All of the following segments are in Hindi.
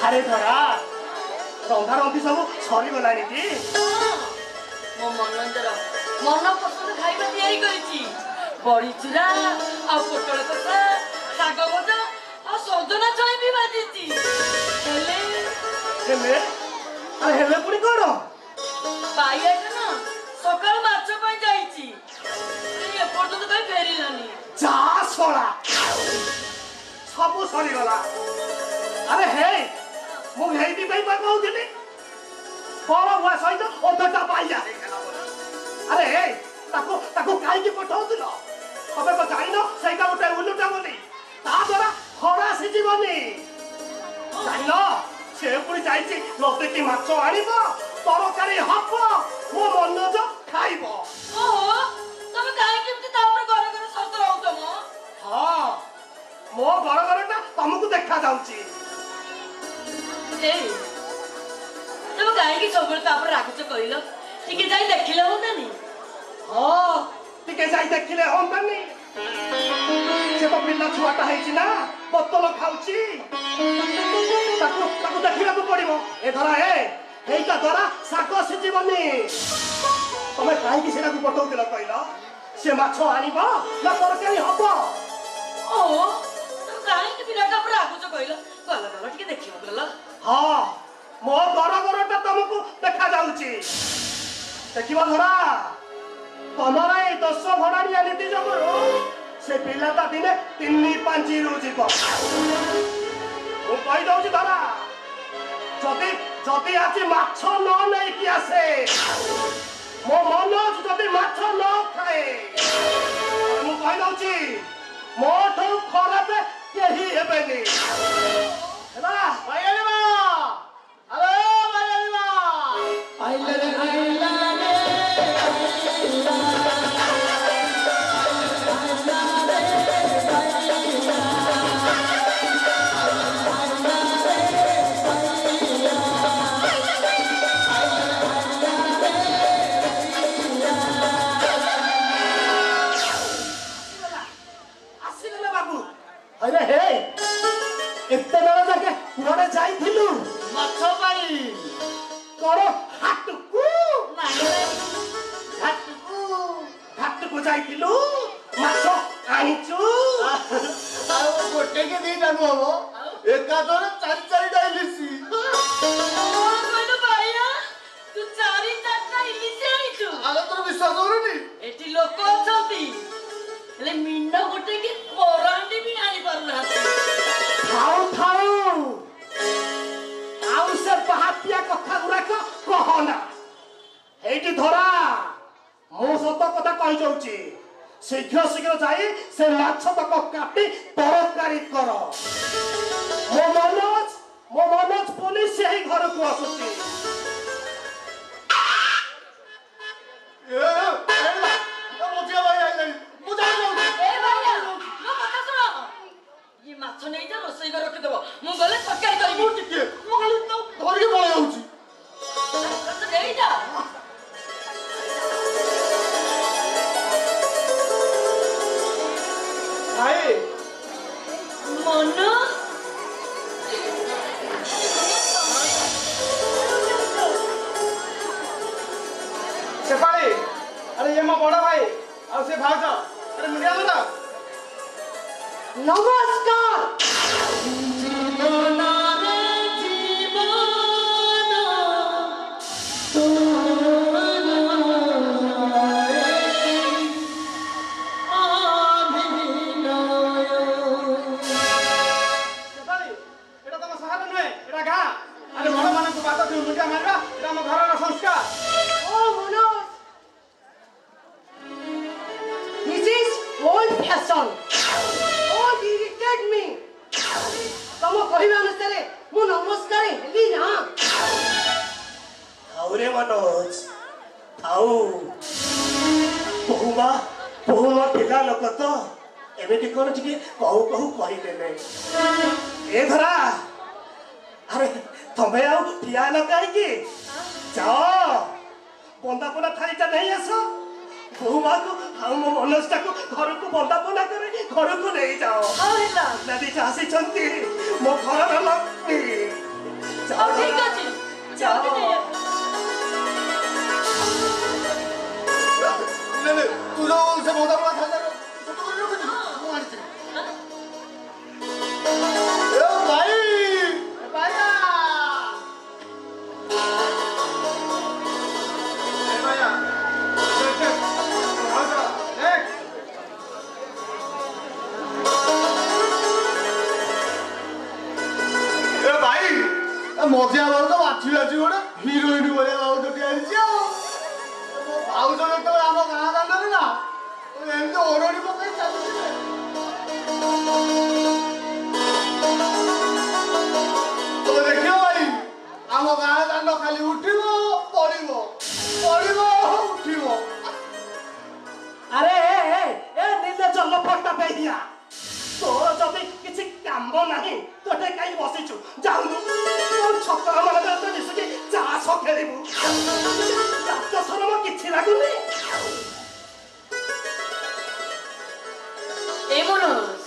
अरे धरा रंधा रंधी सब सरी गलानी कि मो मनोंजर मन पसंद खाइबा तैयारी करिछि बड़ी चूरा आ पोटल कसा साग भजा आ सजना चई भी भाजिछि हेले हेले अरे हेले पुणी कोन पाइया ना सकाल माछ पई जाईछि ए पर्यंत कई फेरिलानी जा सोला सब सरी गला अरे हे मु हेइति पई कहउथिली बड़ हुआ सहित अधटा पाइया अरे हे ताको ताको काई की पठाउथिल तबे तो जाइनो सेटा गोटे उलुटा बोली ता द्वारा खरा सिजिबनी जाइनो से पुरी जाइछि लते की माछ आनिबो तरकारी हबो मो मनोज खाइबो ओहो तमे काई केमति ता ऊपर घर घर सस्त रहउतो मो हां मो घर घरटा तुमको देखा जाउछि ए तमे काई की सबल ता ऊपर राखुछ कहिलो टिके जाई देखिले होतानी हां टिके जाई देखिले होतानी से तो पिल्ला छुआटा हेछि ना बोतल खाउछि ताको ताको देखिला को पड़िबो ए धरा एइटा द्वारा साको सिजिबनी तमे काई की सेना को पठौतिला कहिलो से माछ आनिबो ना तरकारी हबो ओ तमे काई की पिलाटा ऊपर राखुछ कहिलो गला गला टिके देखिबो गला हां मो घर घरटा तुमको देखा जाउछि देखिबो धरा तमरा ए 10 भड़ानिया नीति जगरो से पिलाटा दिने 3-5 रु जीव ओ कहि दउछि धरा जदि जदि आज माछ न नै कि आसे मो मनोज जदि माछ न खाए मु कहि दउछि मोठो खराब केही हेबेनी हेला भाई आइबा अरे भाई आइबा आइले रे आइला अरे हे एते बेला जाके घरे जाइथिलु माछ पाई करो हाटकू नाही हाटकू जाइथिलु माछ आनिचु आ गोटे के दीटा नुहो एका तोरे चारि चारि टा इलिसी ओ कोइनो भाईया तू चारि चारटा इलिसी आइछु आले तोर विश्वास होरुनी एटी लोक अछंती ले मिन्न गोटे के कोरांडी भी आनी परना खाऊ खाऊ आउ से बहातिया कथा गुरा को कहना एठी धरा मो सत कथा कहि जाउची शीघ्र शीघ्र जाई से माछ तक काटी तरकारी कर मो मनोज पुलिस से ही घर को आसुची ए मोतिया भाई आई मु जा ए भाईया नो कथा सुनो ये माछ नै जा रोसई कर रखि देबो मु गले सरकारी करबी मु टिके मु खाली तो घर के पळे जाउची तो नै जा भाई मनो शेफाली अरे ये मो बड़ा भाई आ से भाउज अरे मुनिया दादा नमस्कार मनोज थाऊ बहुमा बहुमा पिला लोक तो एमिति कोन टिके कहू कहू कहि देले ए धरा अरे तमे आउ पिया न काई की जाओ बंदापना थालीटा नहीं आसो बहुमा को हम मनोज को घर को बंदापना करे घर को ले जाओ आउला नदी चासी चंती मो घर लक्ष्मी ହଉ ଠିକ ଅଛି ଯାଉଛି ନେଇ ତୁ ଯୋଉ ସେ ମଦା ମଦା ଖାଇଲା ଛୋଟ କରି ରଖିଛୁ ମୁଁ ଆଣିଛି ଭାଇ ଭାଇଆ ଭାଇଆ ଭାଇ ମଜିଆ ବାବୁ ତ ବାଛି ବାଛି ଗୋଟେ ହିରୋଇନ ଭଳିଆ ଭାଉଜଟି ଆଣିଛି ଆଉ ଭାଉଜ ଯେତେବେଳେ ଆମ ଗାଁ ଦାଣ୍ଡରେ ନା ଏମିତି ଓରଡ଼ି ପକେଇ ଚାଲୁଛି ତମେ ଦେଖିବ ଭାଇ ଆମ ଗାଁ ଦାଣ୍ଡ ଖାଲି ଉଠିବ ପଡ଼ିବ ପଡ଼ିବ ଉଠିବ ଆରେ ଏ ନିଲେ ଜଲ ଫଟା ପେହିଆ ତୋର ଯଦି କିଛି କାମ ନାହିଁ ତୋଟେ କାହିଁ ବସିଛୁ ଯାଉନୁ ଛତର ମାନଙ୍କର ମିଶିକି ଚାଷ ଖେଳିବୁ ଚାଷ ସରମ କିଛି ଲାଗୁନି এই মনোজ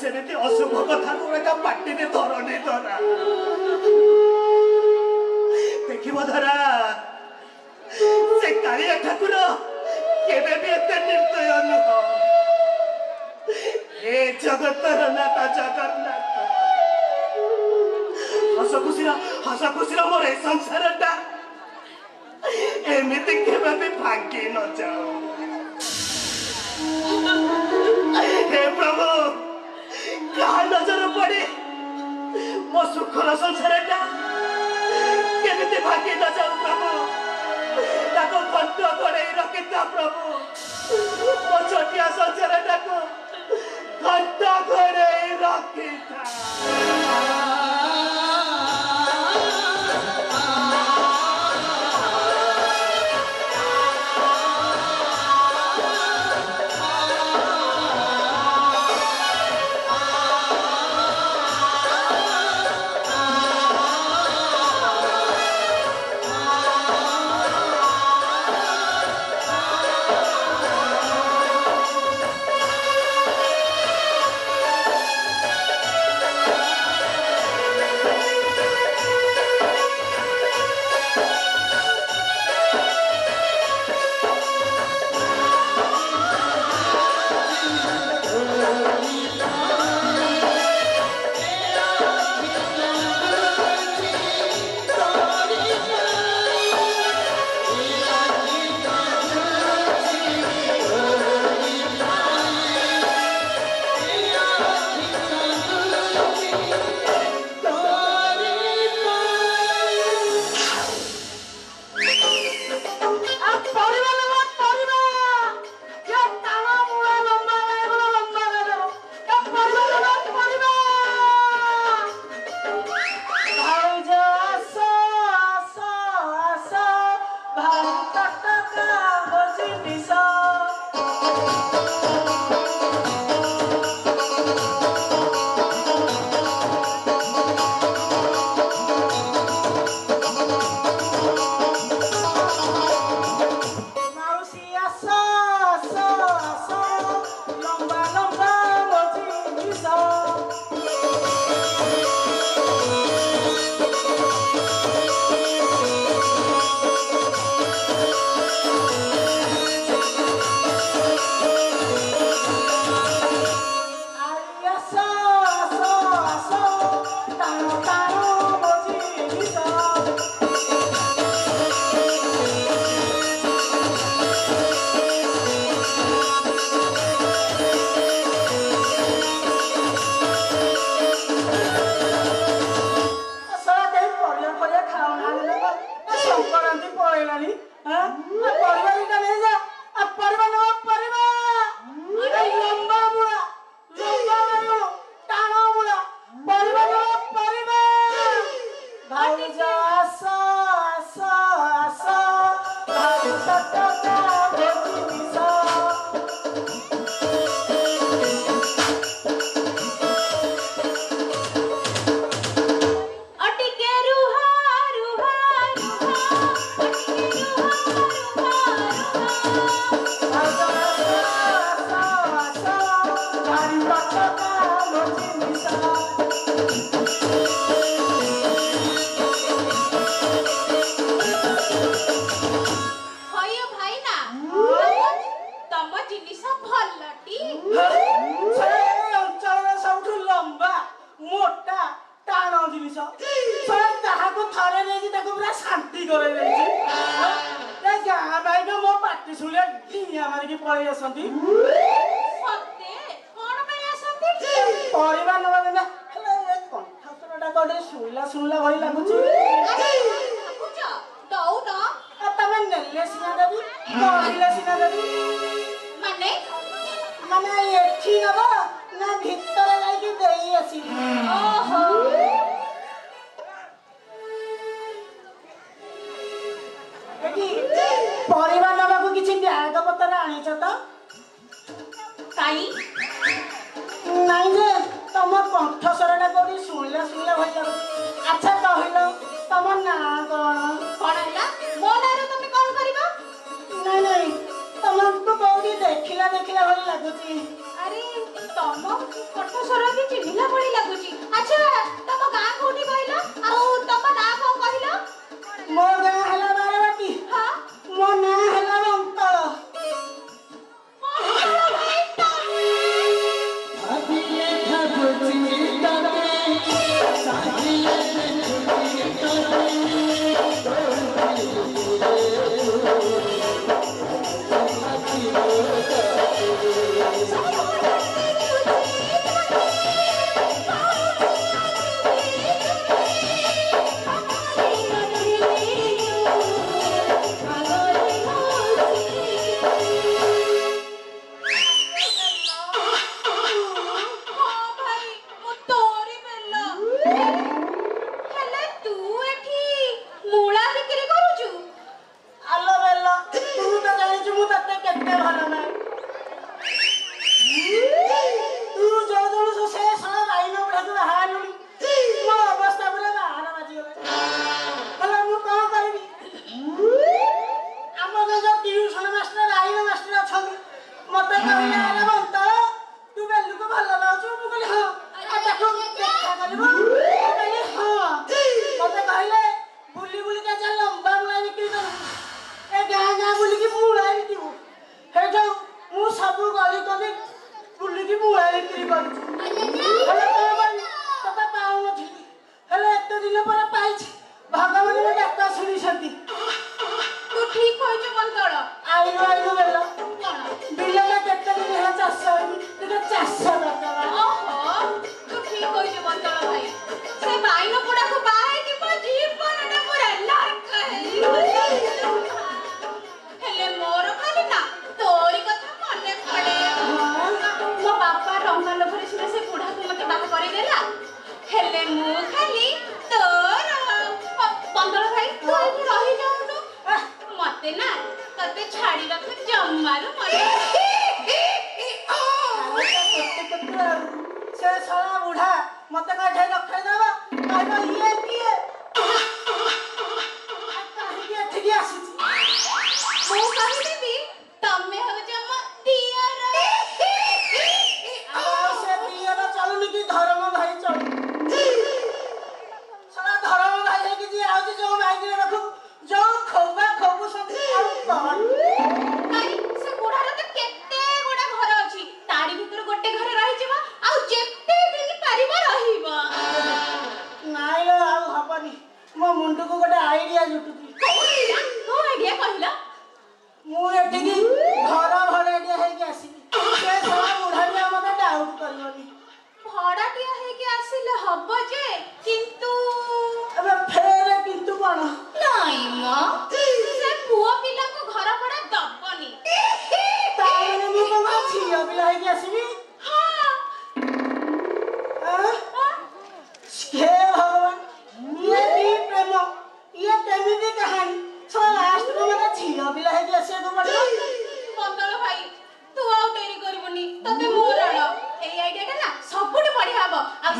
ସେମିତି ଅଶୁଭ କଥାକୁ ଏକା ପାଟିରେ ଧରନି ଧରା ଦେଖିବ ଧରା ସେ କାଳିଆ ଠାକୁର କେବେ ବି ଏତେ ନିର୍ଦ୍ଦୟ ନୁହଁ ଏ ଜଗତର ନାଥ ଜଗନ୍ନାଥ ହସ ଖୁସିର ମୋର ଏ ସଂସାରଟା ଏମିତି କେବେ ବି ଭାଙ୍ଗି ନ ଯାଉ हे प्रभु कहा नजर पड़े मो सुखर संसार केमिति भागी न जाऊ प्रभु ताको घंट घड़े रखिता प्रभु मो छोटिया संसार घंट घड़े रखिता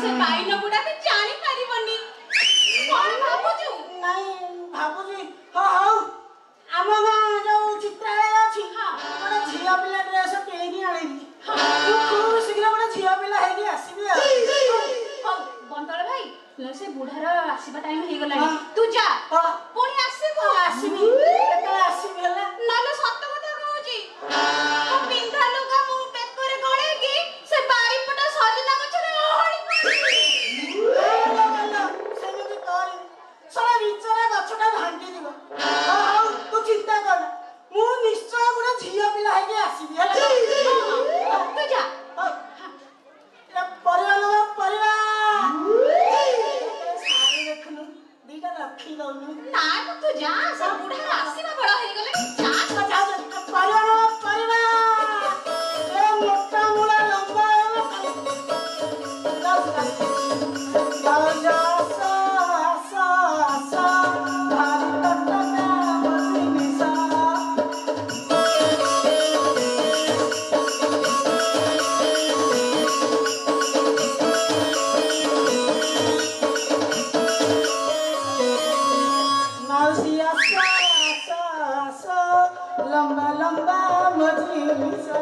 से बाइन गुडा भी जानी परिबनी कोन भाबुछु नहीं भाबुजी हाँ हाँ आम गाँ जो चित्रालय अच्छी गोटे झील पिला ड्रेस किणी आनी खूब शीघ्र गोटे झील पिला है आसबि बंतल भाई से बुढ़ार आसीबा टाइम हे गलानी तू जा पुणी आसीबो आसबि केतले आसबि हला नाले सत्य कथा कहूची ओ पिंधा लुगा मु बेकरे गळे की से बारी पटा सजना गछरे ओहड़ी सेमिति कर सला बिचरा गछटा भांगी दिबो हाँ तू चिंता कर मु निश्चय गोटे झील पिला है आसबि हला तू जा परिवार परिवार देखनु दीटा रखी दउनु ना तू जा सब बुढ़ा आसीबा बड़ा हे गले जा परिवार परिवार ए मोटा मुड़ा लंबा जा सा सा सा भारत का मसीसा लंबा लंबा मजीसा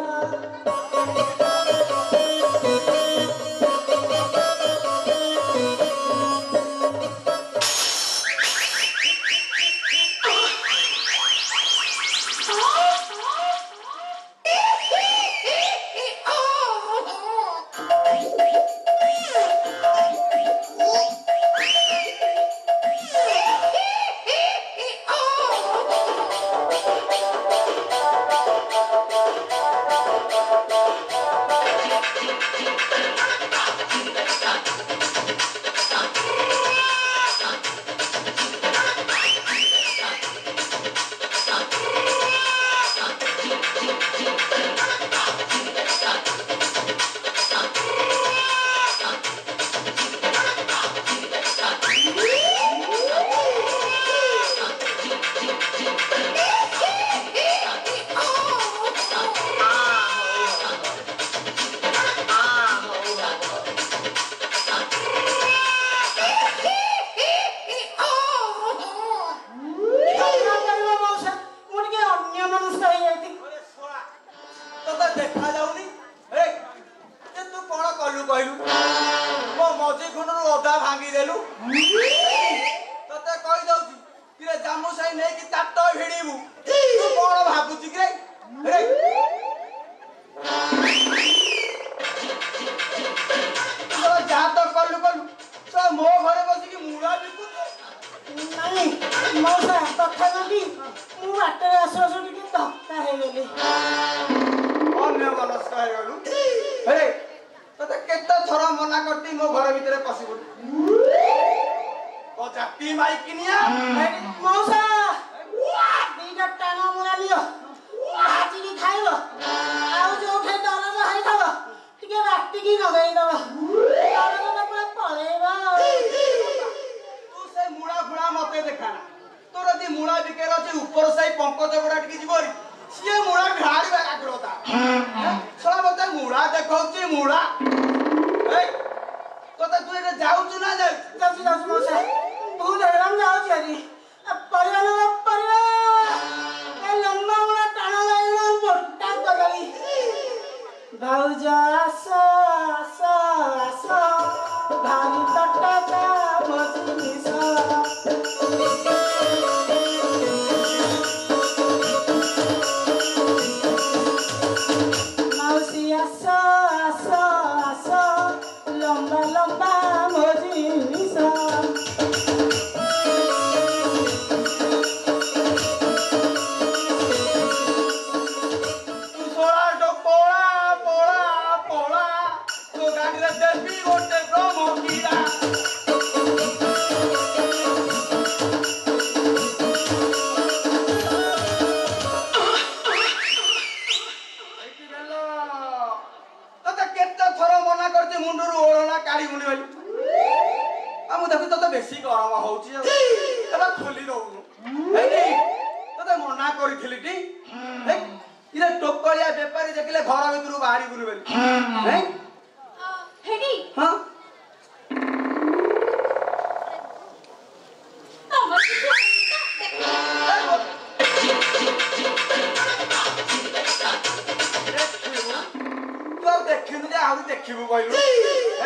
दिन जे आउरी देखिबु कहलु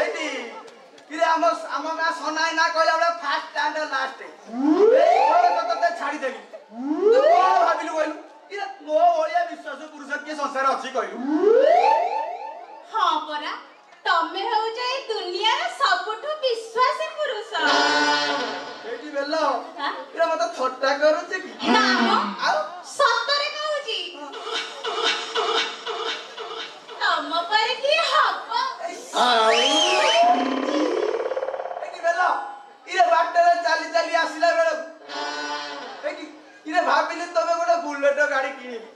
एटी किरे हम ना सोनाई ना कहला बले फर्स्ट एंड लास्ट ए तो छाड़ी देली तू को भाबिलु कहलु किरे मो ओलिया विश्वास पुरुष के संसार अछि कहलु हां परा तमे हो जाय दुनिया रे सबठु विश्वासी पुरुष एटी बेलो किरे मत थट्टा करू छी ना आ सतरे कहूची तम पर की हब एटी बेलो इरे बाटरे चाली चाली आसिला बेलो एटी इरे भाबिले तमे गोटे बुलेट गाड़ी किनिबी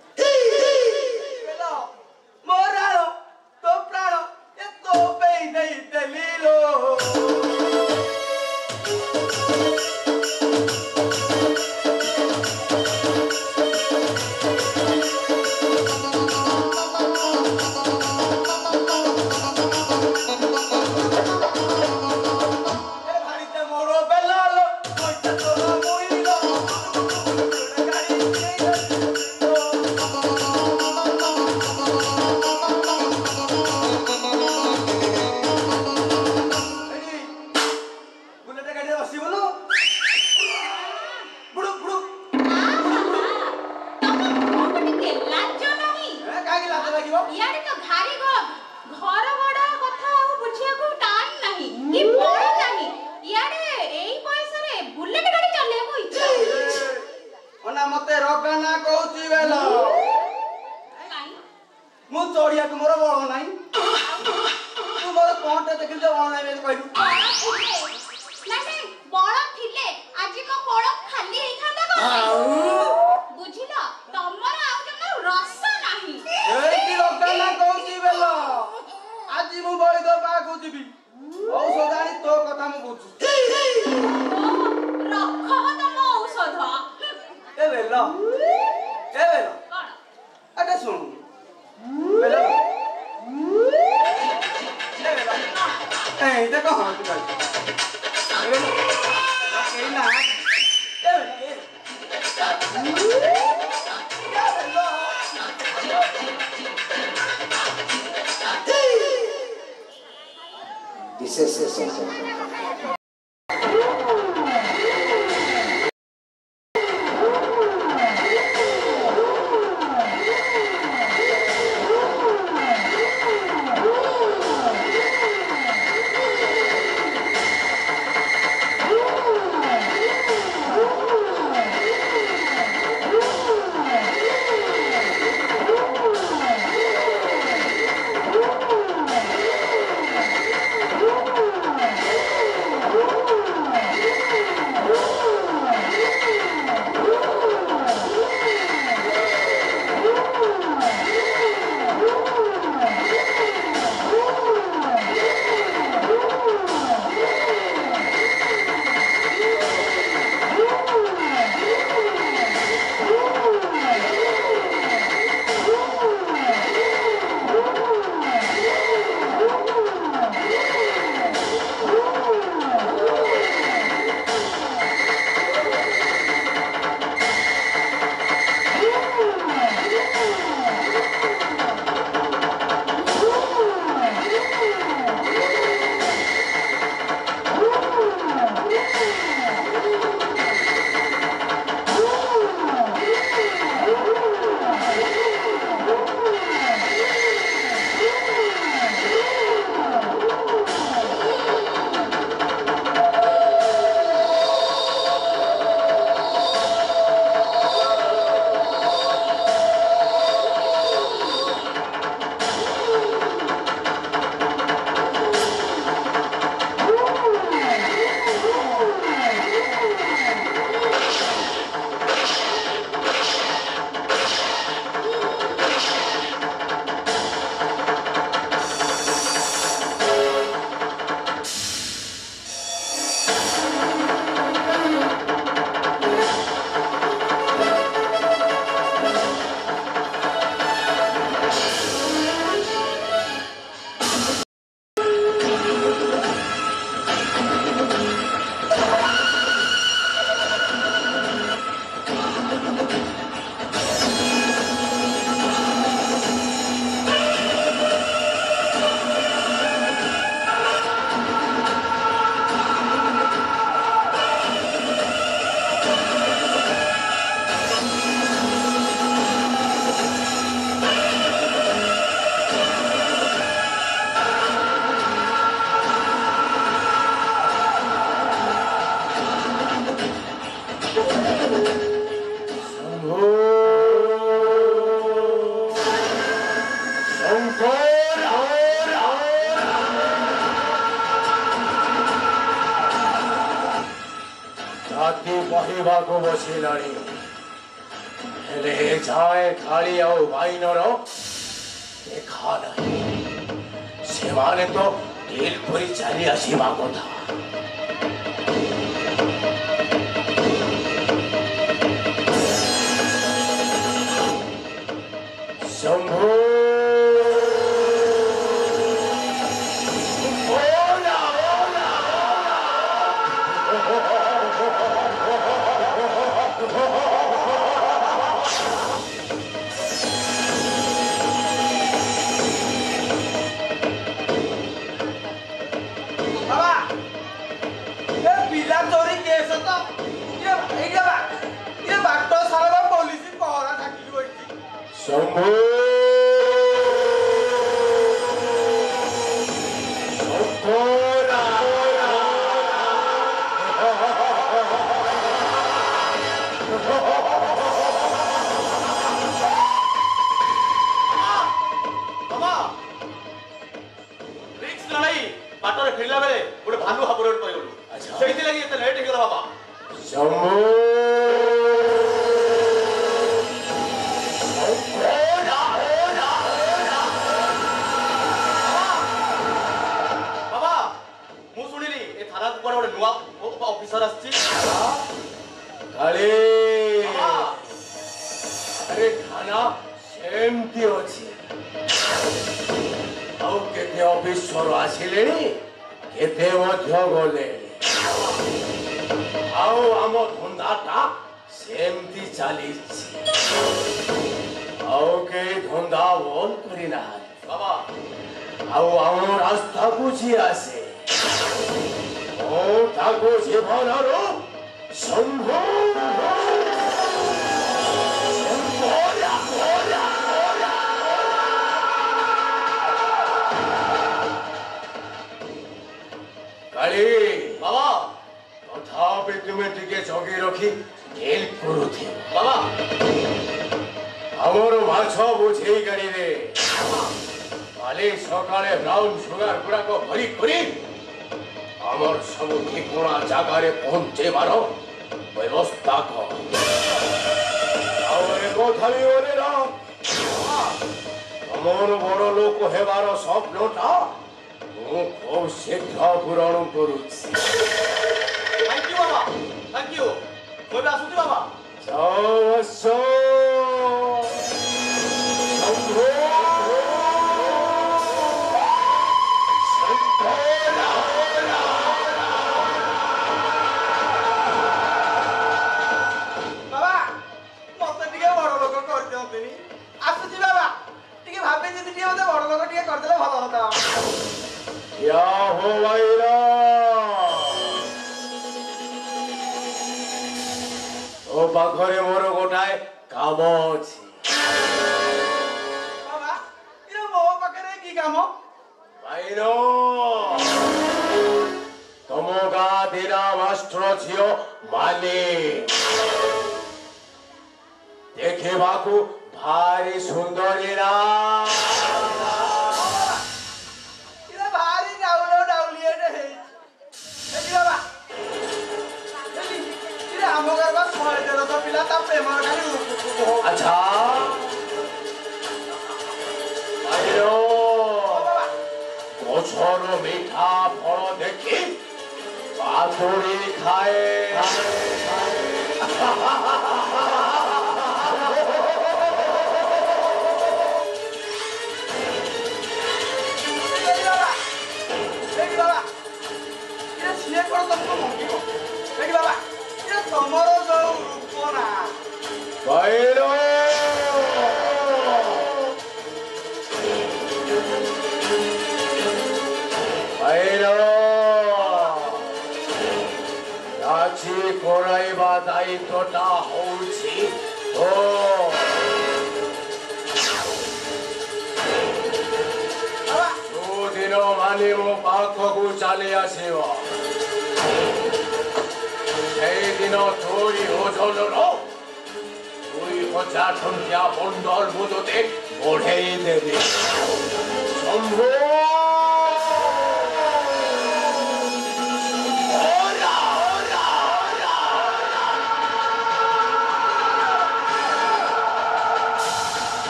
बेलो मोरालो तो प्राण ए तो पे नहीं देलीलो ଖାଇବାକୁ ବସିଲାଣି ହେଲେ ଯାଏ କାଳି ଆଉ ବାଇନର ଦେଖା ନାହିଁ ସେମାନେ ତ ଡିଲ୍ କରି ଚାଲି ଆସିବା କଥା ଶମ୍ଭୁ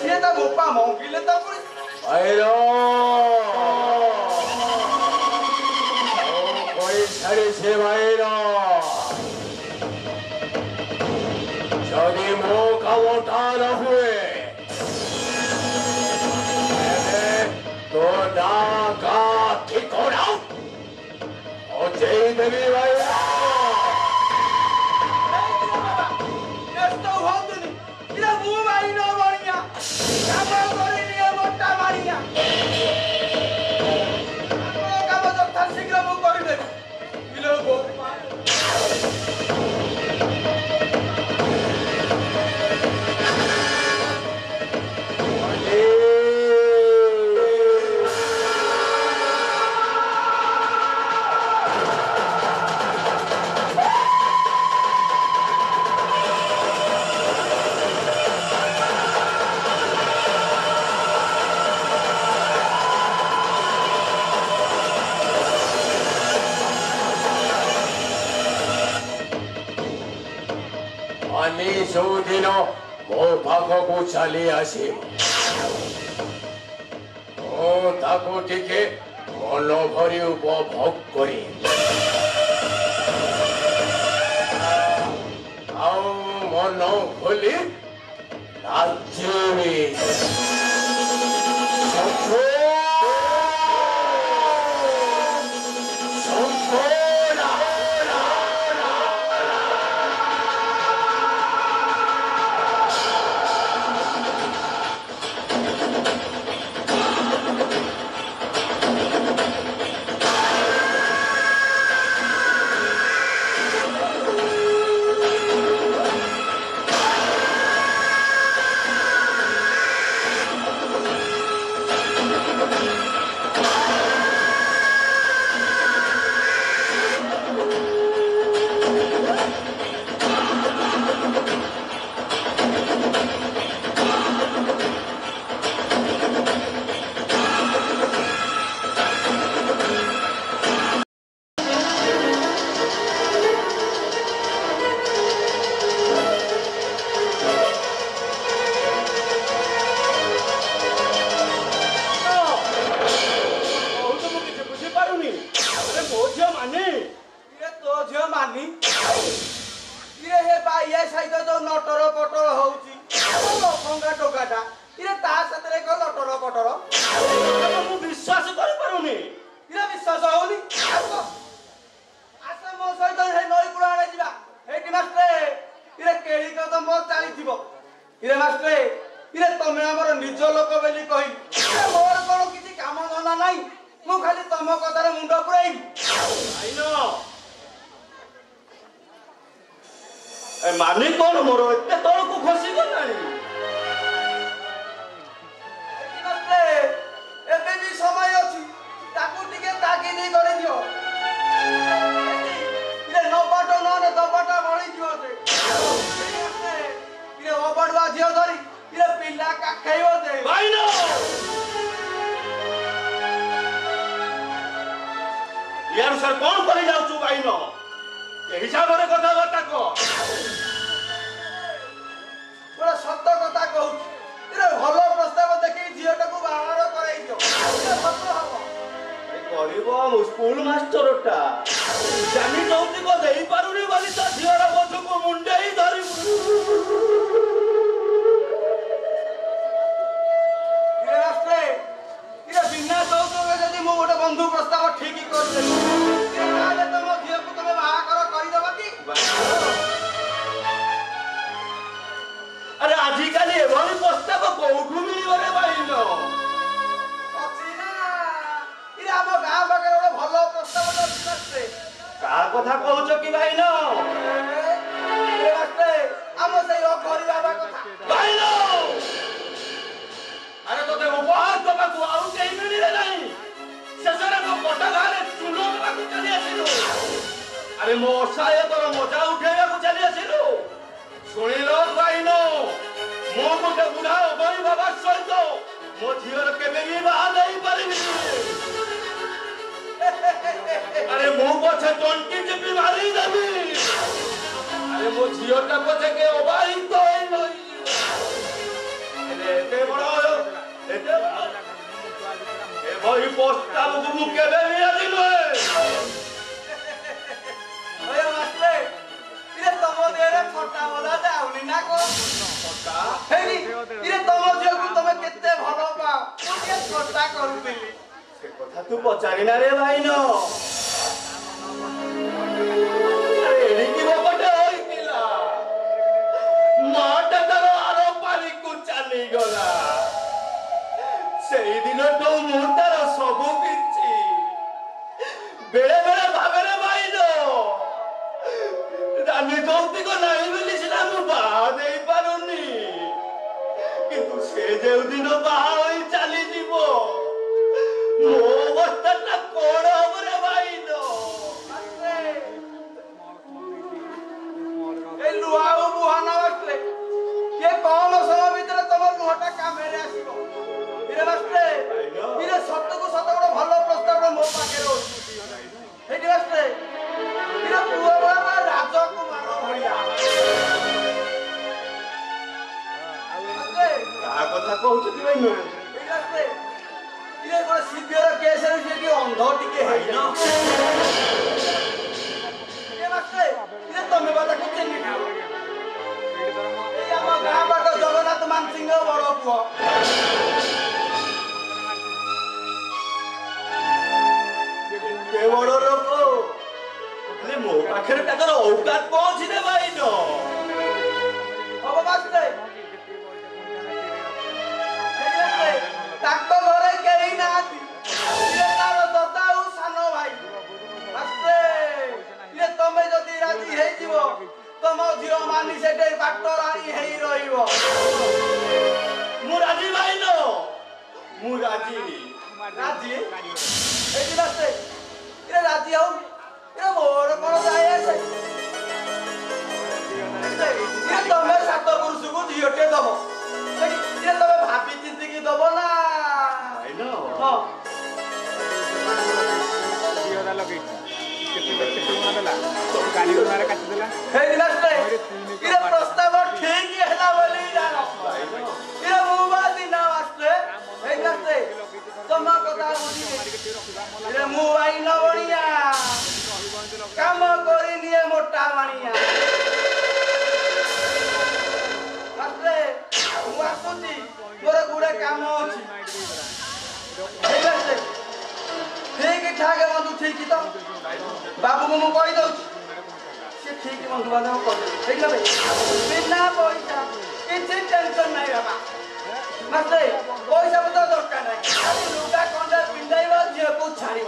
ସିଏ ତା ବୋପା ମଙ୍ଗିଲେ ତାପରେ বাইর কই ছাড়িছে বাইর যদি মো কামটা না হুয়ে তো না গা ঠিক করাও ও যেই দেবী বাইর ব্যস্ত হওনি এরা মু মারি ন বড়িয়া কাম করে নিয়ে মোটা মারিয়া কাম যথা শীঘ্র মু করিবে ইলো বোপা আমি ସବୁଦିନ ମୋ ପାଖକୁ ଚାଲି ଆସିବ ମୁଁ ତାକୁ ଟିକେ ମନ ଭରି ଉପଭୋଗ କରି ଆଉ ମନ ଖୋଲି ନାଚିବି मानी कौन मोर एते तळकु खसी गलानी एबे भी समय अछि ताकू टिके तागिनी करे दियो इरे नबाटो न दबाटा गळी दियो दे इरे ओबडवा जियो धरी इरे पिल्ला काखैयो दे भाईनो यार सर कौन करि जाउ छु भाईनो ए हिसाब रे कथा बाता को बड़ा सत्य कथा कहू इरे भलो प्रस्ताव देखि झियोटा को बाहर कराई दियो इरे सत्य हबो ए करिबो मु स्कूल मास्टरटा जानी नौती को देई पारुनी वाली तो झियोरा बोझ को मुंडे ही धरि इरे रास्ते इरे बिना दौतो जदी मु गोटे बंधु प्रस्ताव ठीक कर दे इरे काले तम झियो को तमे बाहर करि देबा की अरे आजिकाली एभली प्रस्ताव कोठु मिलिबो रे भाईनो अछि ना इरे हम गां बगे गोटे भलो प्रस्ताव दछि का कथा कहउछ की भाईनो इरे रास्ते हम सेई गरीब बाबा कथा भाईनो अरे तोते उपहार दबा को आउ केही मिलिले नाही सेसरा को पटा गाले चुलो दबा को चली आसिलो अरे मो साये तोर मजा उठेबा को चली आसिलो सुनिलो भाईनो मो गोटे बुढ़ा बई बाबा सहित मो झियर केबे भी बाहा नहीं पारिबी अरे मो पछे टंटी चिपी मारी देबी अरे मो झियरटा पछे के अबाहित होई नई अरे एते बड़ ପ୍ରସ୍ତାବକୁ ମୁଁ କେବେ ବି ରାଜି ନୁହେଁ। ତମ ଦେହରେ ଫଟା ବୋଲା ଯାଉନି ନା କଣ? ତମ ଝିଅକୁ ତମେ କେତେ ଭଲ ପାଅ ମୁଁ ଟିକେ ଥଟ୍ଟା କରୁଥିଲି। ସେ କଥା ତୁ ପଚାରିନା ରେ ଭାଇନ। ଏଣିକି ବାପଟେ ହୋଇଥିଲା ମାଟା ତାର ଆର ପାରିକୁ ଚାଲିଗଲା। ସେଇଦିନଠୁ ମୁଁ ତାର ସବୁ କିଛି ବେଳେ ବେଳେ ଭାବରେ ଭାଇନ ରାନୀ ଯୌତିକ ନାହିଁ ବୋଲି ସିନା ମୁଁ ବାହା ଦେଇପାରୁନି, କିନ୍ତୁ ସେ ଯେଉଁଦିନ ବାହା ହୋଇ ଚାଲିଯିବ ମୋ ଅବସ୍ଥାଟା କଣ ହବ ରେ ଭାଇନ? এই লুহা ও বুহা না বাসলে কে কম সময় ভিতরে তোমার লুহাটা কামেরে আসিব। ইরে বাসলে ইরে সত্যকু সত্য বড় ভালো প্রস্তাবটা মো পাখে রয়েছে। এইটি বাসলে ইরে পুয়া বড় রাজকুমার ভଳିଆ। କାହା କଥା କହୁଛନ୍ତି ଭାଇନ? এইটি ବାସলে ଇରେ ଗୋଟେ ସିଭିଅର କେସରେ ସେ କି ଅନ୍ଧ ଟିକେ ହେଇନ। ଇରେ ବାସଲେ ଇରେ ତମେ ବା ତାକୁ ଚିହ୍ନିଥିବ। এই আমার গাঁ পাট জগন্নাথ মানসিংহ বড় পুଅ। ଏତେ ବଡ ଲୋକ ହେଲେ ମୋ ପାଖରେ ତାଙ୍କର ଔକାତ କଣ ଅଛି ରେ ଭାଇନ? ହବ ବାସଲେ ତାଙ୍କ ଘରେ କେହି ନାହାନ୍ତି। ଇଏ ତାର ଦଦା ଆଉ ସାନ ଭାଇ। ବାସଲେ ଇଏ ତମେ ଯଦି ରାଜି ହେଇଯିବ ତମ ଝିଅ ମାନି ସେଠି ବାଟ ରାଣୀ ହେଇ ରହିବ। ମୁଁ ରାଜି ଭାଇନ, ମୁଁ ରାଜି। ରାଜି ଏଇଠି ବାସଲେ ଇଏ ରାଜି ହଉ ଇଏ ମୋର କଣ ଯାଏ ଆସେ। ଇଏ ତମେ ସାତ ପୁରୁଷକୁ ଝିଅଟେ ଦବ। ଇଏ ତମେ ଭାବି ଚିନ୍ତିକି ଦବ ନା। ଭାଇନ ହଁ ଇଏ ପ୍ରସ୍ତାବ ଠିକ ହେଲା ବୋଲି ଜାଣ। ଇଏ ମୁଁ ବା ଦିନ ଆସିଲେ ଏଇ ଆସିଲେ ତମ କଥା ବୁଝିଲେ। ଇଏ ମୁଁ ଆଇନ ବଣିଆ କାମ କରି ନିଏ ମୋଟା ମାଣିଆ। ଆସିଲେ ମୁଁ ଆସୁଛି ମୋର ଗୁଡେ କାମ ଅଛି। ଏଇ ଆସିଲେ ଠିକ ଠାକ ବନ୍ଧୁ ଠିକ ତ ବାବୁକୁ ମୁଁ କହିଦଉଛି ସେ ଠିକ ବନ୍ଧୁବାନ୍ଧବ କରିଦେବେ। ଠିକ ନା ବିନା ପଇସା କିଛି ଟେନସନ ନାହିଁ ବାବା। ମାସେ ପଇସା ପତ୍ର ଦରକାର ନାହିଁ, ଖାଲି ଲୁଗା ଖଣ୍ଡେ ପିନ୍ଧାଇବ ଝିଅକୁ ଛାଡ଼ିବ।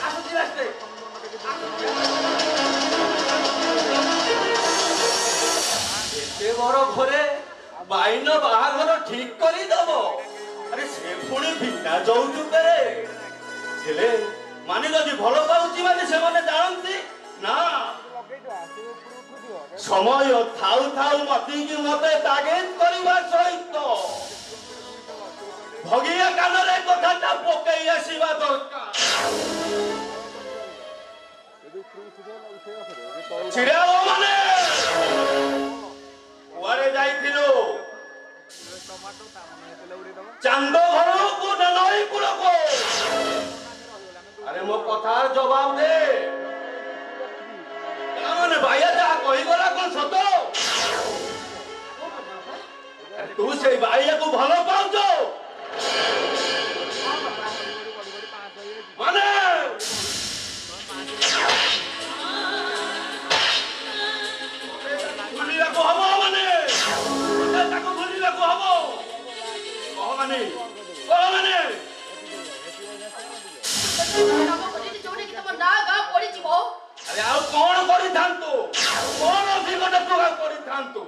ଆସୁଛି ମାସେ ଏତେ ବଡ ଘରେ ଭାଇନ ବାହାଘର ଠିକ କରିଦବ? ଆରେ ସେ ପୁଣି ବିନା ଯୌତୁକରେ। ହେଲେ ମାନେ ଯଦି ଭଲ ପାଉଛି ମାନେ ସେମାନେ ଜାଣନ୍ତି ନା ସମୟ ଥାଉ ଥାଉ ମତିକି ମତେ ତାଗିଦ କରିବା ସହିତ ଭଗିଆ କାନରେ କଥାଟା ପକେଇ ଆସିବା ଦରକାର। ଛିଡାଓ ମାନେ କୁଆଡେ ଯାଇଥିଲୁ? ଚାନ୍ଦ ଘରକୁ ନା ନଈ କୂଳକୁ? ଆରେ ମୋ କଥାର ଜବାବ ଦେ। ମାନେ ଭାଇଆ ଯାହା କହିଗଲା କଣ ସତ? ତୁ ସେଇ ଭାଇଆକୁ ଭଲ ପାଉଛ ମାନେ? ଭୁଲିବାକୁ ହବ ମାନେ ତାକୁ ଭୁଲିବାକୁ ହବ। କହ ମାନେ କହ ମାନେ ଆରେ ଆଉ କଣ କରିଥାନ୍ତୁ? କଣ ଅଧିକଟା ତୁ ଆଉ କରିଥାନ୍ତୁ?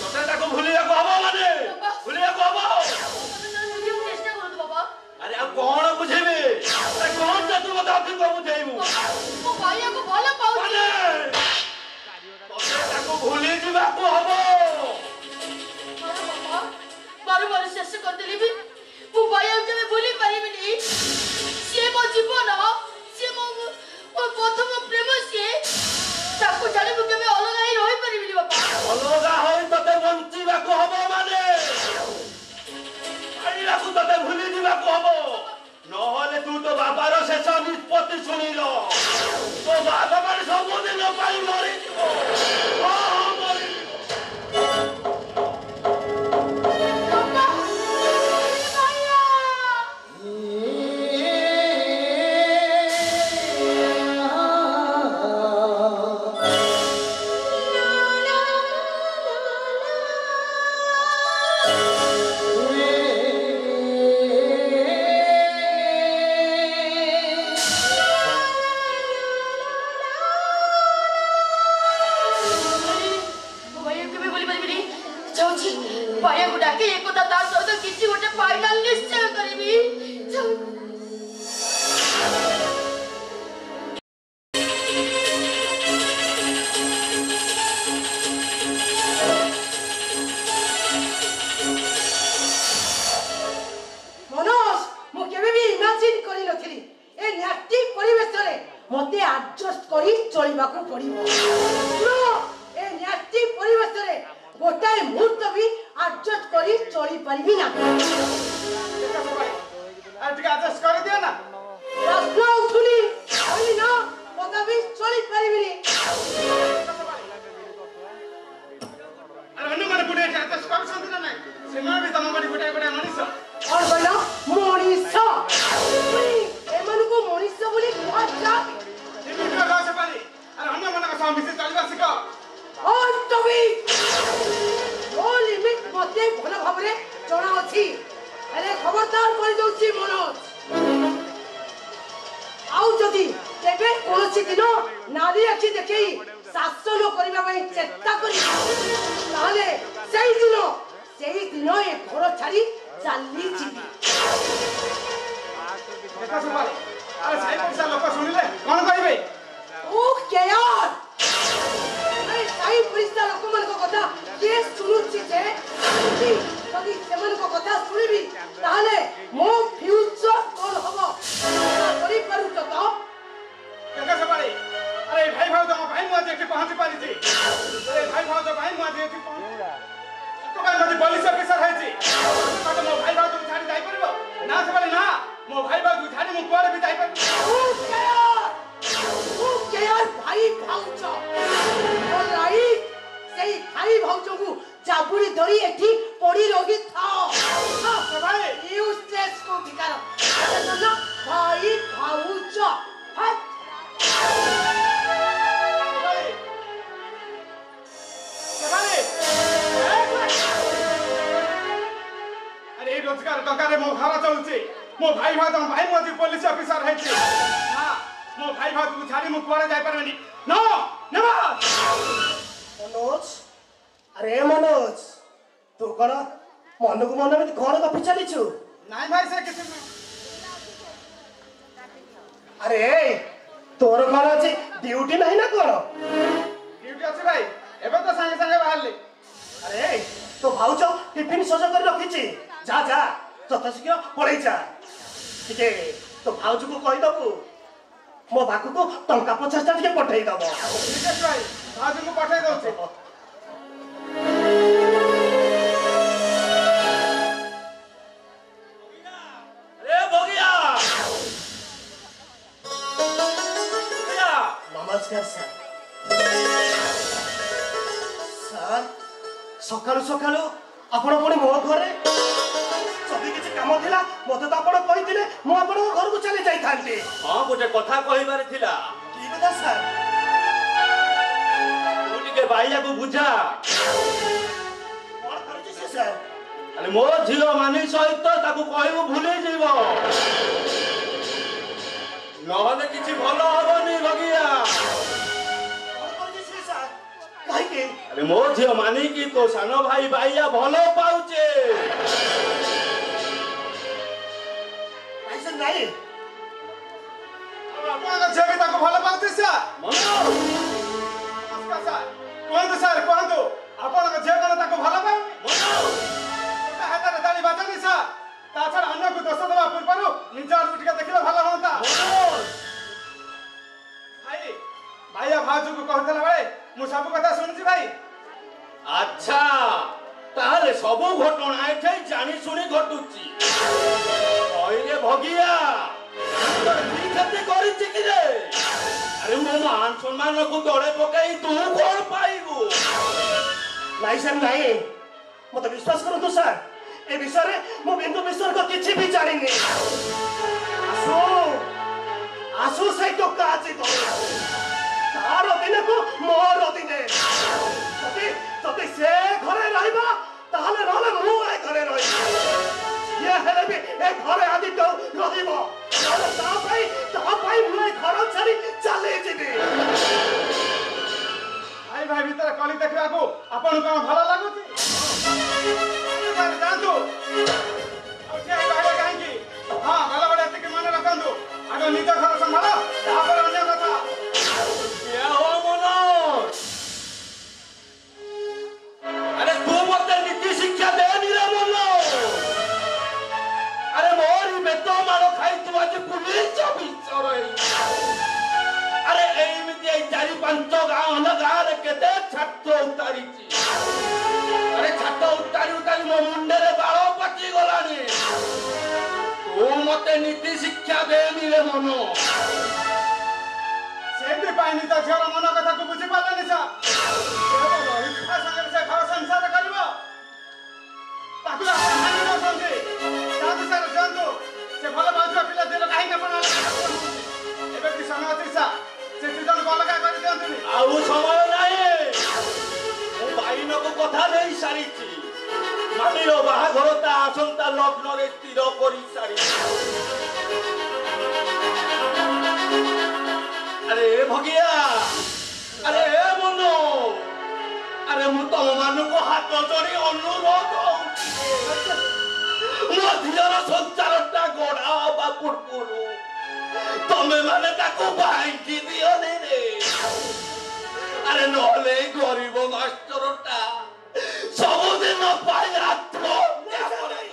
ତତେ ତାକୁ ଭୁଲିବାକୁ ହବ ମାନେ ଭୁଲିବାକୁ ହବ। ଆରେ ଆଉ କଣ ବୁଝିବି? କଣ ତୁ ମତେ ଅଧିକ ବୁଝେଇବୁ? ମାନେ ତତେ ତାକୁ ଭୁଲି ଯିବାକୁ ହବ। ଶେଷ କରିଦେଲି ବି ମୁଁ ଭାଇକୁ କେବେ ଭୁଲି ପାରିବିନି। ସିଏ ମୋ ଜୀବନ, ସିଏ ମୋ ପ୍ରଥମ ପ୍ରେମ। ସିଏ ତାକୁ ଛାଡି ମୁଁ କେବେ ଅଲଗା ହେଇ ରହିପାରିବିନି ବାପା। ଅଲଗା ହୋଇ ତତେ ବଞ୍ଚିବାକୁ ହବ ମାନେ ଯାଉଛି ବାୟାକୁ ଡାକି ଏକଥା ତା ସହିତ କିଛି ଗୋଟେ ଫାଇନାଲ ନିଶ୍ଚୟ କରିବି। मते एडजस्ट करी चलिबाकू पड़िबो। ए न्यास्टी परिवेश रे गोटाए मुहूर्त भी एडजस्ट करी चली परिबी ना। आ ठीक एडजस्ट कर दिया ना। प्रश्न उठुनी ओली ना पता भी चली परिबी नी। अरे अन्य माने गुडे एडजस्ट कर संत ना नहीं सेमा भी तम बड़ी गुडे गुडे मनीष और बोलो मनीष ए मन को मनीष बोली क्या अरे अन्य मन का सामिसे चलबा सिका और तभी ओ लिमिट मते भलो भाबरे जणा अछि। अरे खबरदार कर दउछि मनोज आउ जदी केबे कोनसी दिन नारी अछि देखि शासन करिबा पई चेष्टा करी ताले सेही दिन ए घर छाड़ी चाली जीवी। देखा सुबा अरे साई पैसा लोक सुनिले कोन कहबे ओ के यार अरे साई पैसा लोक मन को कथा के सुनुछि जे जदी सेमन को कथा सुनिबी ताले मो फ्यूचर कोन हबो करी पारु तो देखा सुबा अरे भाई भाऊ तो भाई मो जे पहुंच पारी छी। अरे भाई भाऊ तो भाई मो जे तो भाई मते पुलिस ऑफिसर है छी तो मो भाई भाऊ तो छाड़ी जाई परबो ना से ना मो भाई भाऊ छाड़ी मु कोड़ भी जाई परबो। के यार भाई भाउच ऑलराइट सेही भाई भाउच को जाबुरी धरी एठी पड़ी रही था। हां भाई यूजलेस को भिकार अरे ना भाई भाउच हट अरे रोजगार टकारे मो घर चलुची मो भाई भाऊ तो भाई मो पुलिस ऑफिसर है छी। हां मो भाई भाऊ तू छाड़ी मु कोड़े जाय परबेनी नो नेवर मनोज अरे मनोज तू कोन मन को मन में घर का पिछा लिचु नहीं भाई से किसी अरे तोर कोन अछि ड्यूटी नहीं ना कोन ड्यूटी अछि भाई एबे तो संगे संगे बाहर ले। अरे तो भाउज टिफिन सजा कर रखिछि जा जा तत शीघ्र पड़ै जा ठीक तो भाउज को कहि दबु मो बाकू को टंका 50 टा के पठै दबो। ठीक है भाई भाउज को पठै दउ छी। रे भगिया नमस्कार सर। सर सकाळु सकाळु आपण पुणी मो घरे जदि किछि काम थिला मते तो आपण कहिथिले मु आपण घर को चली जाई थांती। हां गोटे कथा कहिबार थिला की कथा सर तू टिके बाइया को बुझा कोन करूछि से सर अरे मो झियो मानी सहित ताकू कहबो भूली जीवो नहले किछि भलो हबनी भगिया। कोन करूछि से सर काहे के अरे मो झियो मानी की तो सानो भाई बाइया भलो पाउचे ऐसा नहीं आपण का जेबी ताको भलो पाउते से मनो नमस्कार सर कोन सर कोन तो आपण का जेबी ताको भलो पाउ मनो हाथ रे ताली बाजनी सर ताछड़ अन्य को दोष देबा पूर्वरु निजार उठ के देखले भलो होता। भाई भाईया भाजू को कहतला बळे मु सब कथा सुनछि भाई। अच्छा ताले सबो घटना एठै जानी सुनी घटुची ओइले भगिया ठीक खाते करिछि कि रे अरे मो मान सम्मान को दड़े पकाई तू कोन पाइबू नहीं सर नहीं मत विश्वास करो तो सर ए विषय रे मो बिंदु विश्वास को किछि भी जानिनी। आसु आसु से तो काजी दो तार दिने को मोर दिने जति जति से घरे रहबा ताहले रहले मु ए घरे रहि ये हेले भी ए घरे आदि तो रहिबो ताहले ता भाई मु ए घर छाड़ी चले जिबी। भाई भाई भीतर कली देखबा को आपण कोन भलो लागुची उतारिची अरे छात उतारी उतारी मो मुंडे बाल पाची गलानी तू मते नीति शिक्षा देनी रे मनो सेमती पाइनी त झियर मन कथा को बुझी पालनी सा रोहित संगे से घर संसार करबो ताकुला हानि न संगे साधु सार जंतु से भल बाजु पिला देलो काहे के बना एबे कि समय अछि सा से तुजन बलगा कर दियंतुनी आउ समय नाही मो बाइनो को कथा देई सारीची मानिलो बाहाघरता आसंता लग्न रे स्थिर करी सारी अरे भगिया अरे मनो अरे मु तुम मान को हाथ जोड़ी अनुरोध मो धीर संसारटा गड़ा बापुरपुरु तमे माने ताको बांकी दियो ने रे अरे नहले गरीब मास्टरटा सबदिन पाई आत्महत्या करे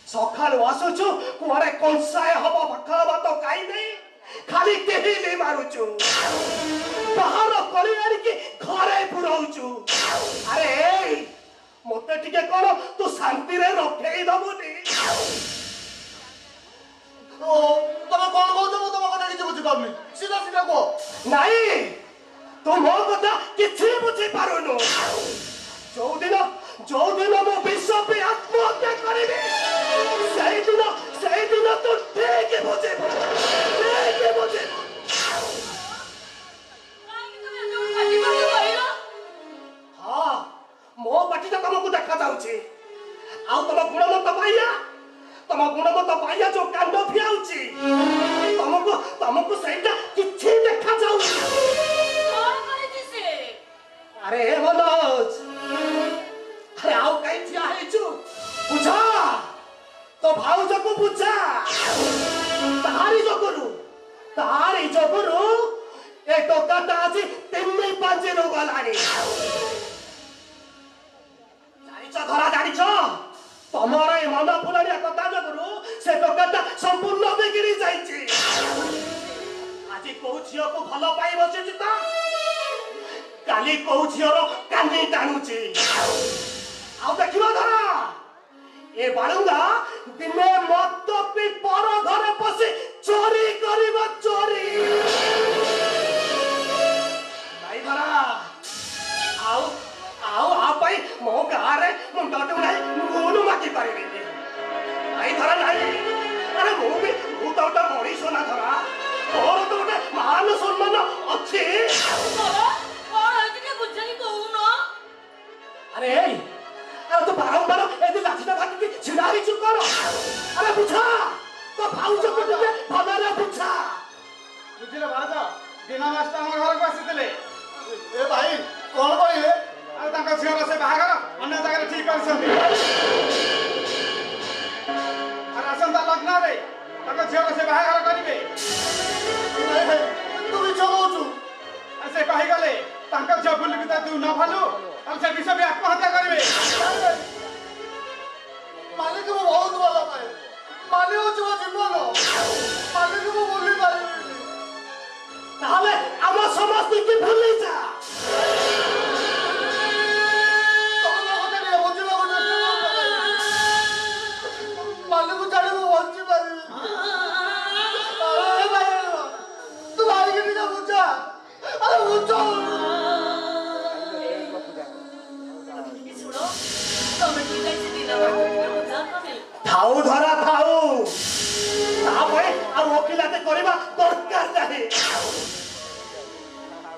सकाल आसुचु कुआरे कंसाय हब पखा भात खाई नहीं खाली केही नहीं मारुचु बाहर कली आनी के घरे पुराउचु अरे मते टिके कोन तू शांति रे रखेई दबुनी ओ तमे कोन कहतो मो तम कथा किछ बुझी पाबनी सीधा सीधा को नहीं तू मो कथा किछि बुझी पारुनु जो दिन मो विश्व पे आत्महत्या करिबे सही दिन तू ठीक बुझे हाँ मो पाटी तो तुमको देखा जाउची आउ तुम गुणमत पाइया जो कांड फियाउची तुमको सहीटा किछि देखा जाउची कौन करे से अरे मनोज अरे आओ कहीं ठिया हेचु बुझा तो भाउज को बुझा तारी जगुरु ए टोकाटा आसी 3-5 रो गलानी जानिछ धरा जानिछ तमर ए मन फुलानिया कथा जगुरु से टोकाटा संपूर्ण बिगिड़ी जाइछि आज को झियो को भलो पाई बसिछि त काली को झियोर कानी टाणुछि आउ देखिबा धरा ए बालुंगा दिने मत पी पर घरे पसी चोरी करिबा चोरी भाई धरा आउ आ पाई मो गारे मुंडा टुलाई गोनु माकी पारिबे भाई धरा नाही अरे मु तो मरी सोना धरा और तो मान सम्मान अछि अरे तो बारंबार एदि लाठीटा भागी छिड़ा ही चुप करो अरे बुझा तो भाउज को टिके भलरे बुझा बुझिले भाउज दिना मास्टर हमर घर को आसीतले ए भाई कोन कइले आ ताका झियर से बाहागर अन्य जगह ठीक करछन्ती आ आसंता लग्न रे ताका झियर से बाहागर करिवे तू भी चलौछु आ से कहि गले ताका झ बुली बिता तू न भालू हम से विषय में आत्महत्या करिवे मालिक को बहुत भला पाए मालिक हो जो जीवन मालिक को बोली पाए ताले हम समस्त की भूली जा तुम लोग ने बुझिबा को मालिक को जाने वो बंची पाए अरे भाई तू भाई के बिना बुझा अरे बुझो सुनो तुम ठीक है दिन थाऊ धरा था ନିହାତି କରିବା ଦରକାର ନାହିଁ।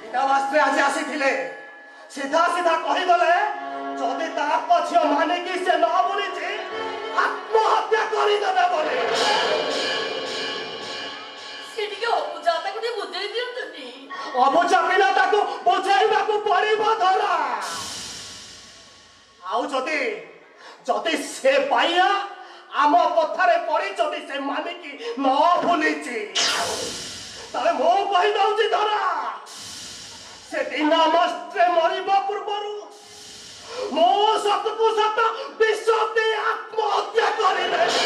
ପିତା ମାଷ୍ଟ୍ରେ ଆଜି ଆସିଥିଲେ ସିଧା ସିଧା କହିଗଲେ ଯଦି ତାଙ୍କ ଝିଅ ମାନିକି ସେ ନ ବୁଲିଛି ଆତ୍ମହତ୍ୟା କରିଦେବେ ବୋଲି। ସେ ଟିକେ ଅବୁଝା ତାକୁ ଟିକେ ବୁଝେଇ ଦିଅନ୍ତୁନି। ଅବୁଝା ପିଲାଟାକୁ ବୁଝେଇବାକୁ ପଡିବ ଧରା। ଆଉ ଯଦି ଯଦି ସେ ପାଇଆ ଆମ କଥାରେ ପଡି ଯଦି ସେ ମାନିକି ନ ଭୁଲିଛି ତାହେଲେ ମୁଁ କହିଦଉଛି ଧରା ସେ ଦିନ ମାଷ୍ଟ୍ରେ ମରିବା ପୂର୍ବରୁ ମୁଁ ସତକୁ ସତ ବିଷ ଦେଇ ଆତ୍ମହତ୍ୟା କରିନେବି।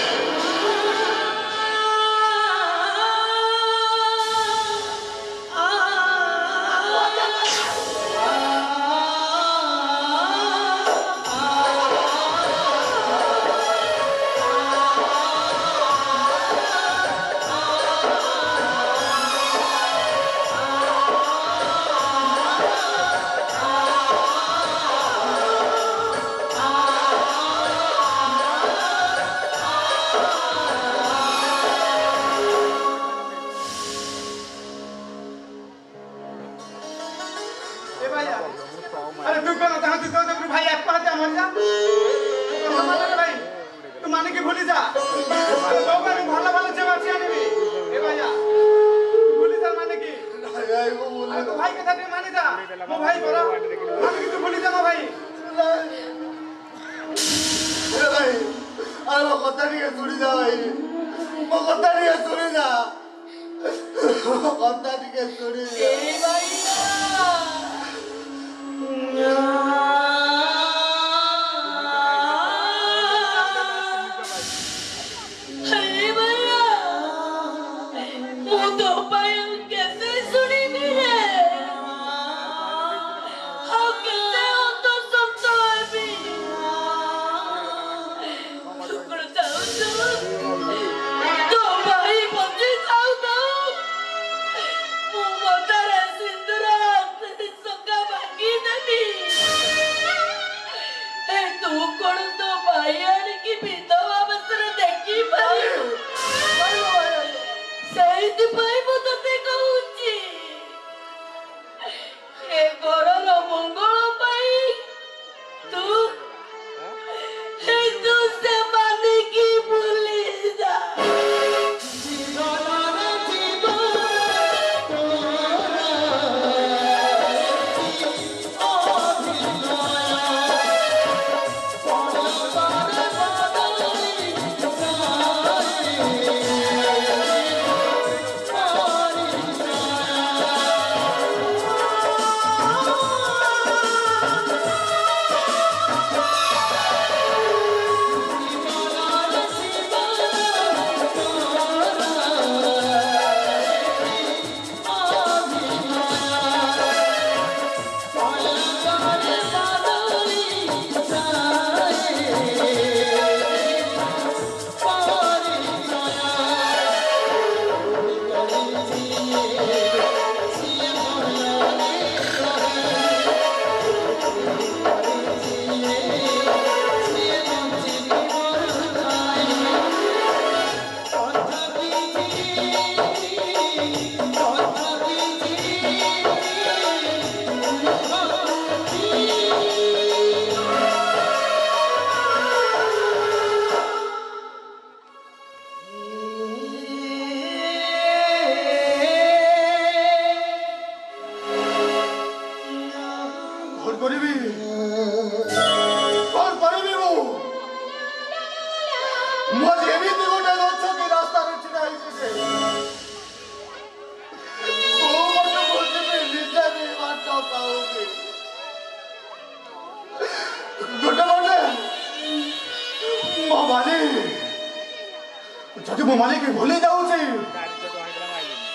ଯଦି ମୁଁ ମାଲିକ ଭୁଲି ଯାଉଛି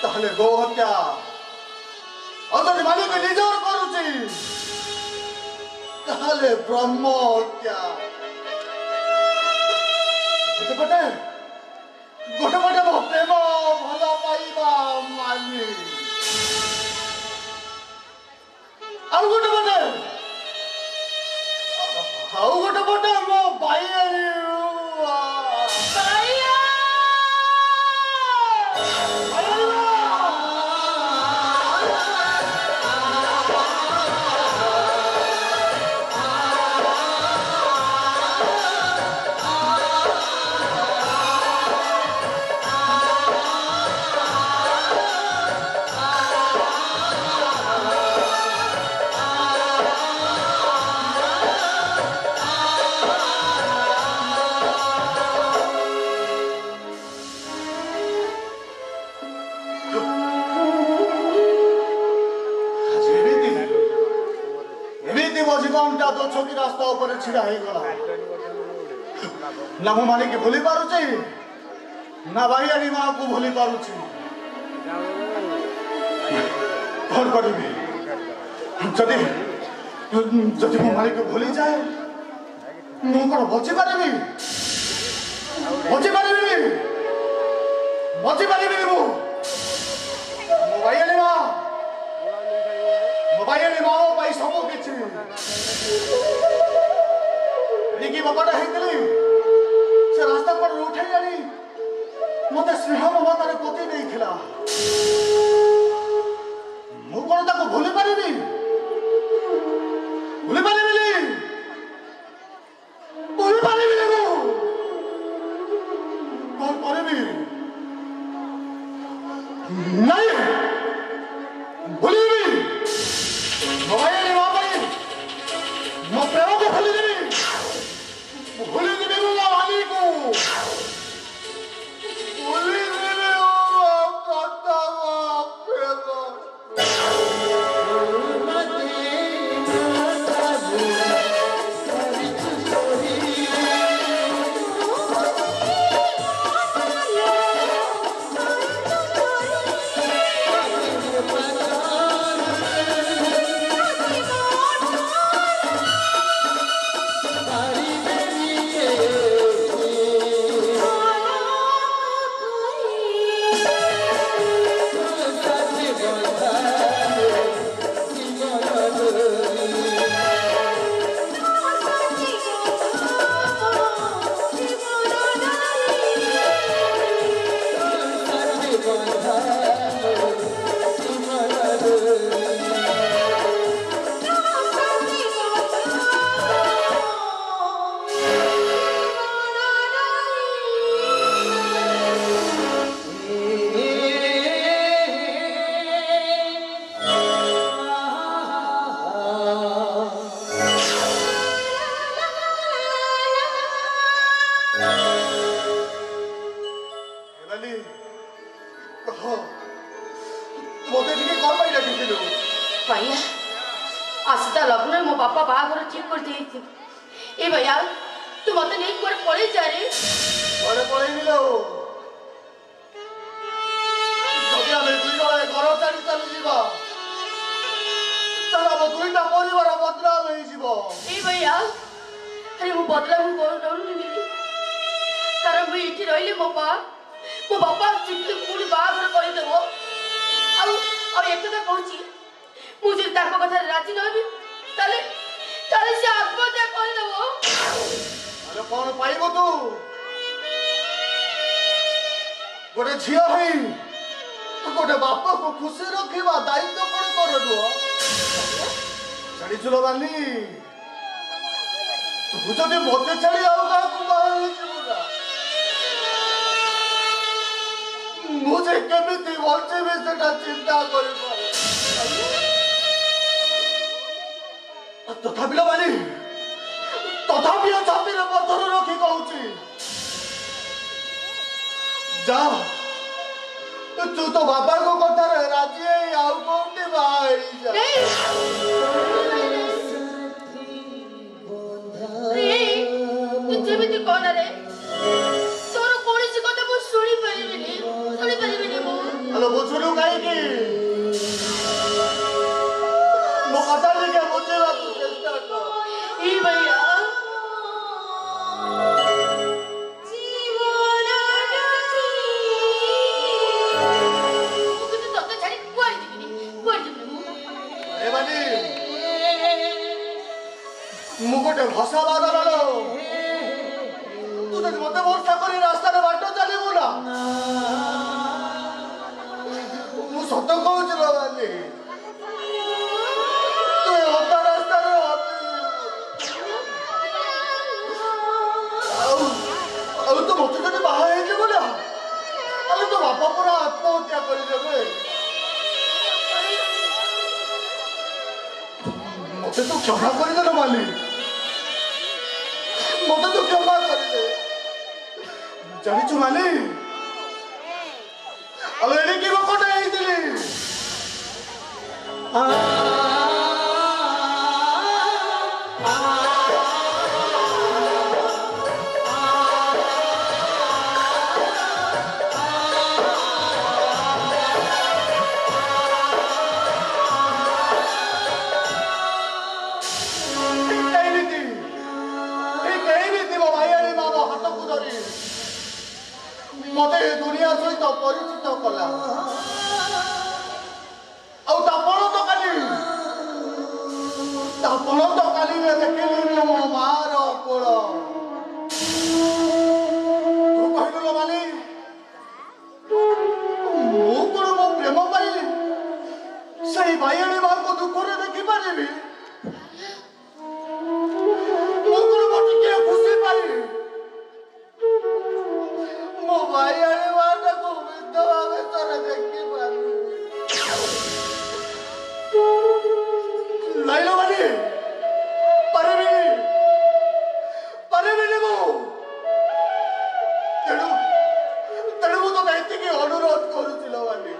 ତାହେଲେ ଗୋ ହତ୍ୟା ଆଉ ଯଦି ମାଲିକ ନିଜର କରୁଛି ତାହେଲେ ବ୍ରହ୍ମ ହତ୍ୟା। ଗୋଟେ ପଟେ ମୋ ପ୍ରେମ ଭଲ ପାଇବା ମାନି ଆଉ ଗୋଟେ ପଟେ ମୋ ବାଇଆ पूरा दो छोकी रास्ता ऊपर छिड़ा है गला ना मु माने के भूली पारुची ना भाई अरी मां को भूली पारुची कौन करिबी जदि जदि मु माने के भूली जाए मु कोन बची पारिबी मु मोबाइल माँ पाई सब किसी रिकी बापाटा हेतली से रास्ता पर उठे जानी मते स्नेह ममतार पति नहीं खिला मु कोन ताको भूली पारिबी मु कौन पारिबी नहीं भूलिबी मोबाइल मां भाई मो प्रेम को भूली देबी मो वाली को भूली देबी ओ कता प्रेम ସେଇ ଭାଇଆଣୀ ମାଆଙ୍କ ଦୁଃଖରେ ଦେଖିପାରିବି ମୁଁ କଣ ଟିକେ ଖୁସି ପାଇବି ମୋ ଭାଇଆଣୀ ମାଆଟାକୁ ବିଧବା ବେଶରେ ଦେଖିପାରିବି ଲାଇଲ ବାଲି ପାରିବିନି ମୁଁ ତେଣୁ ମୁଁ ତ ଏତିକି ଅନୁରୋଧ କରୁଥିଲ ବାଲି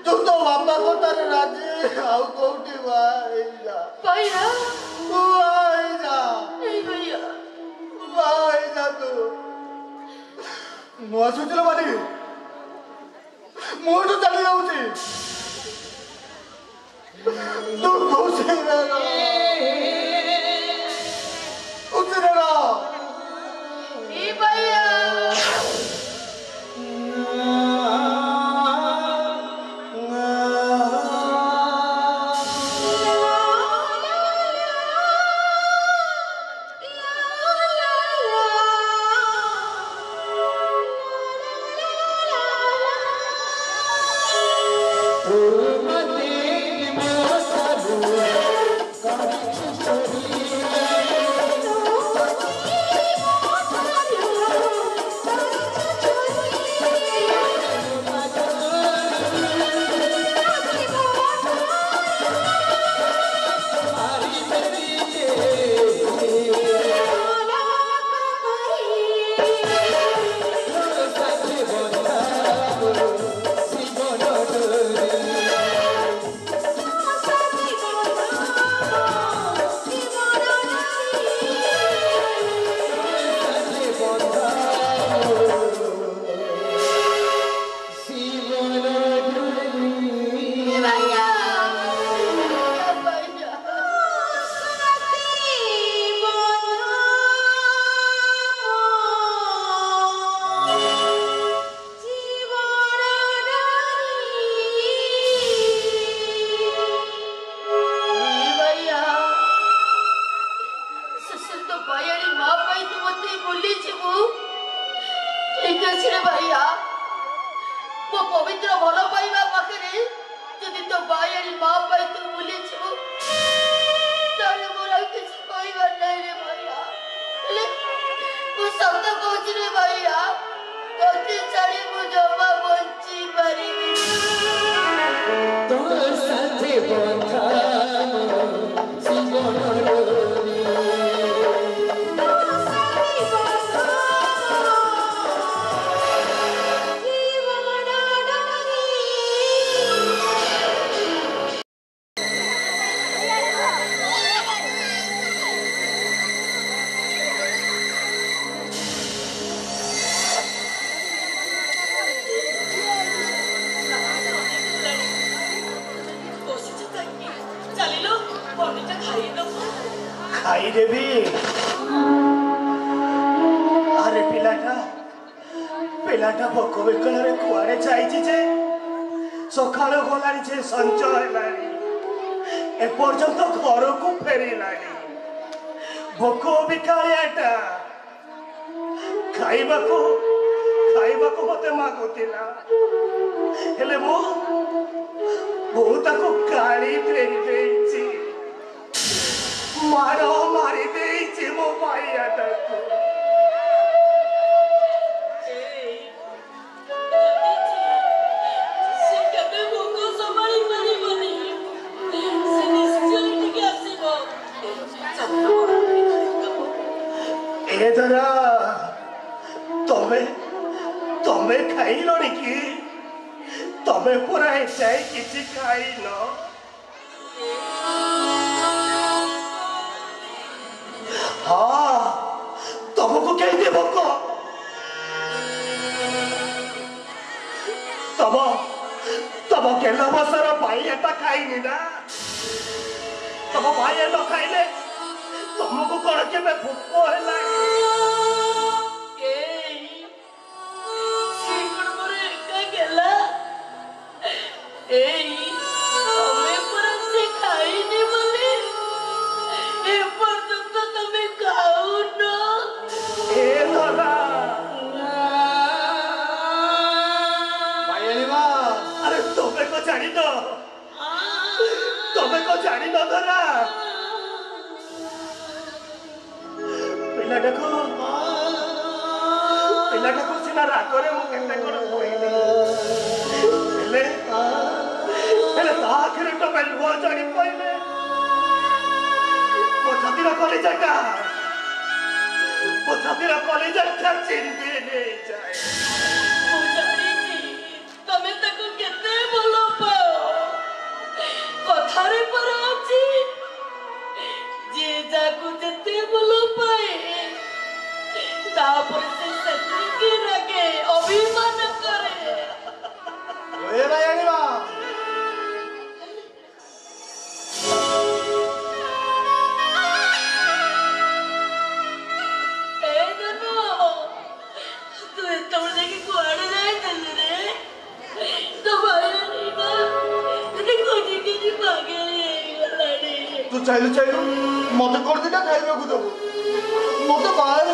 ତୁ ତ ବାପା କଥାରେ ରାଜି ଆଉ କୋଉଠି ବାହା ହେଇଯା ତୁ ମୁଁ ଆସୁଥିଲ ବାଲି ମୁଁ ଏଠୁ ଚାଲି ଯାଉଛି ତୁ ଖୁସିରେ ପିଲାଟା ଭୋକ ବିକଳରେ କୁଆଡେ ଯାଇଛି ଯେ ସକାଳ ଗଲାଣି ଯେ ସଞ୍ଜ ହେଲାଣି ଏପର୍ଯ୍ୟନ୍ତ ଘରକୁ ଫେରିଲାଣି ଭୋକ ବିକାଳିଆଟା ଖାଇବାକୁ ମତେ ମାଗୁଥିଲା ହେଲେ ମୁଁ ତାକୁ ଗାଳି ଦେଇଛି ମାଡ଼ ମାରି ଦେଇଛି ମୋ ଭାଇଆଟାକୁ ଏଥର ତମେ ଖାଇଲଣି କି ତମେ ପୁରା ଏଯାଏ କିଛି ଖାଇନ ହଁ ତମକୁ କେମିତି ଭୋକ ତମ ଗେଲ ବସର ଭାଇଆଟା ଖାଇନି ନା ତମ ଭାଇଆ ନ ଖାଇଲେ ତମକୁ କଣ କେବେ ଭୋକ ହେଲାଣି ଜାଣିନ ଧରା ପିଲାଟାକୁ ସିନା ରାଗରେ ମୁଁ କେତେ କଣ କହିଲି ହେଲେ ତା ଆଖିରେ ଟୋପେ ଲୁହ ଜାଣି ପାଇଲେ ମୋ ଛାତିର କଲିଜାଟା ଚିନ୍ଦି ନେଇଯାଏ। ମୁଁ ଜାଣିଛି ତମେ ତାକୁ କେତେ ଭଲ ପାଅ କଥାରେ ପରା ଅଛି ଯିଏ ଯାହାକୁ ଯେତେ ଭଲ ପାଏ ତାପରେ ସେ ସେତିକି ରାଗେ ଅଭିମାନ କରେ। ଏ ଭାଇ ଆଣିବା ତୁ ଏତେବେଳେ ଯାଇକି କୁଆଡେ ଯାଇଥିଲୁ ରେ ତୋ ଭାଇ ତତେ ଖୋଜିକି ପାଗଳ ହେଇଗଲାଣି। ତୁ ଚାଇଲୁ ମତେ କରିଦିଟା ଖାଇବାକୁ ଦବୁ ମତେ ବାହାରେ